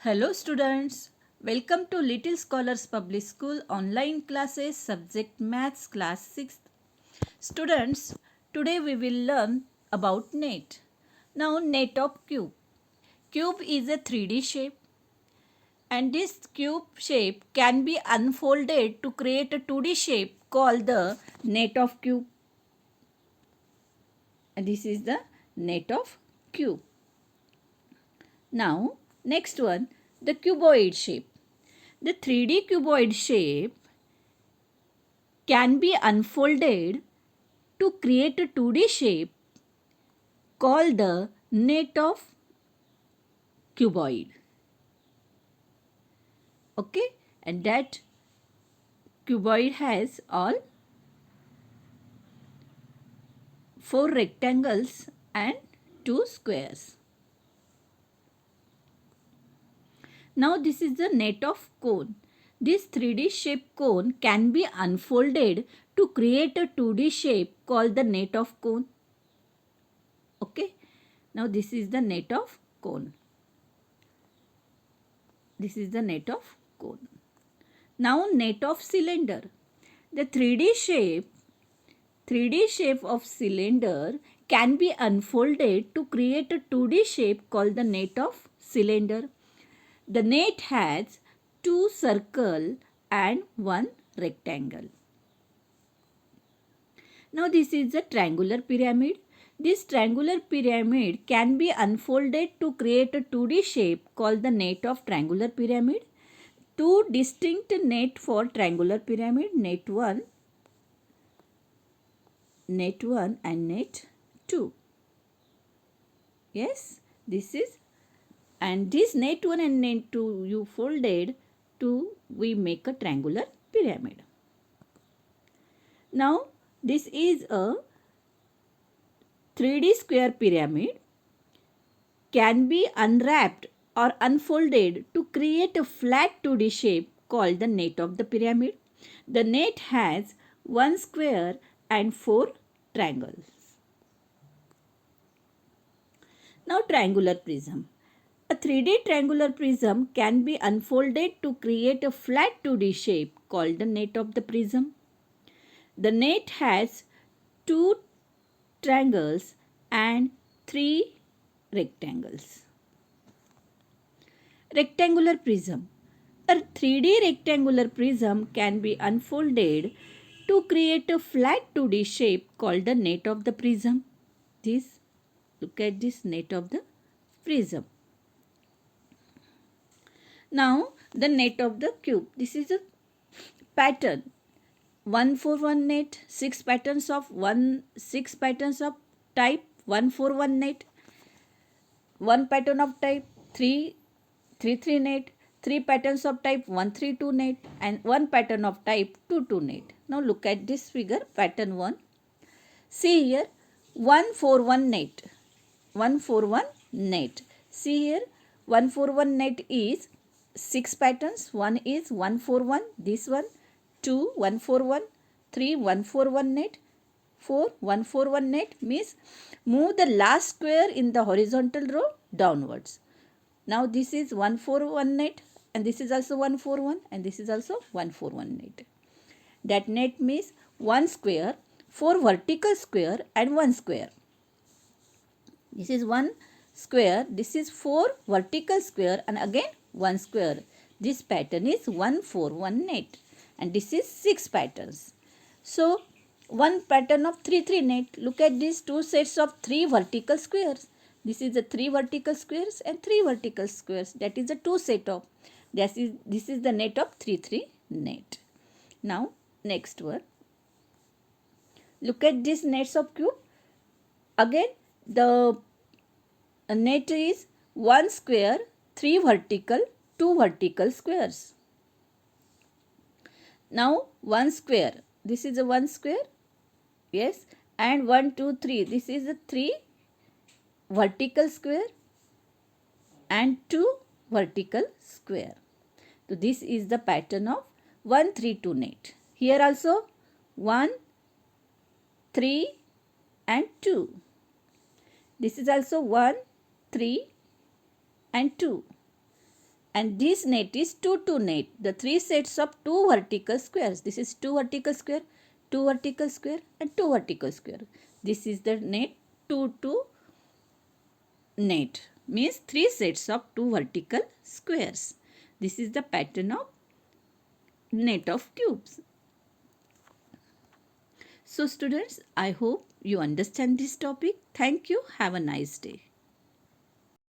Hello students, welcome to Little Scholars Public School online classes subject Maths class 6th. Students, today we will learn about net. Now net of cube. Cube is a 3D shape and this cube shape can be unfolded to create a 2D shape called the net of cube. And this is the net of cube. Now next one, the cuboid shape. The 3D cuboid shape can be unfolded to create a 2D shape called the net of cuboid. Okay, and that cuboid has all 4 rectangles and 2 squares. Now this is the net of cone. This 3D shape cone can be unfolded to create a 2D shape called the net of cone. Okay, now this is the net of cone. This is the net of cone. Now net of cylinder. The 3D shape of cylinder can be unfolded to create a 2D shape called the net of cylinder. The net has 2 circle and 1 rectangle. Now this is a triangular pyramid. This triangular pyramid can be unfolded to create a 2D shape called the net of triangular pyramid. Two distinct net for triangular pyramid, net 1 and net 2. Yes, this is, and this net 1 and net 2 you folded to we make a triangular pyramid. Now this is a 3D square pyramid can be unwrapped or unfolded to create a flat 2D shape called the net of the pyramid. The net has 1 square and 4 triangles. Now triangular prism. A 3D triangular prism can be unfolded to create a flat 2D shape called the net of the prism. The net has 2 triangles and 3 rectangles. Rectangular prism. A 3D rectangular prism can be unfolded to create a flat 2D shape called the net of the prism. Look at this net of the prism. Now the net of the cube. This is a pattern. 141 net, 6 patterns of type 141 net, 1 pattern of type 333 net, 3 patterns of type 132 net and 1 pattern of type 22 net. Now look at this figure, pattern 1. See here 141 net. 141 net. See here 141 net is 6 patterns. One is 141, this one, 2 141, 3 141 net, 4 141 net, means move the last square in the horizontal row downwards. Now this is 141 net and this is also 141 and this is also 141 net. That net means 1 square, 4 vertical square and 1 square. This is 1 square, this is 4 vertical square and again 1 square. This pattern is 141 net and this is 6 patterns. So 1 pattern of 3 net. Look at these 2 sets of 3 vertical squares. This is the 3 vertical squares and 3 vertical squares. That is the 2 set of. This is the net of 3 net. Now next one. Look at these nets of cube. Again the net is 1 square, 3 vertical, 2 vertical squares. Now 1 square. This is a 1 square. Yes. And 1, 2, 3. This is a 3 vertical square and 2 vertical square. So this is the pattern of 132 net. Here also 1, 3 and 2. This is also 1, 3 and 2. And this net is 2 2 net. The three sets of two vertical squares. This is two vertical square, two vertical square and two vertical square. This is the net 2 2 net. Means three sets of two vertical squares. This is the pattern of net of cubes. So students, I hope you understand this topic. Thank you. Have a nice day.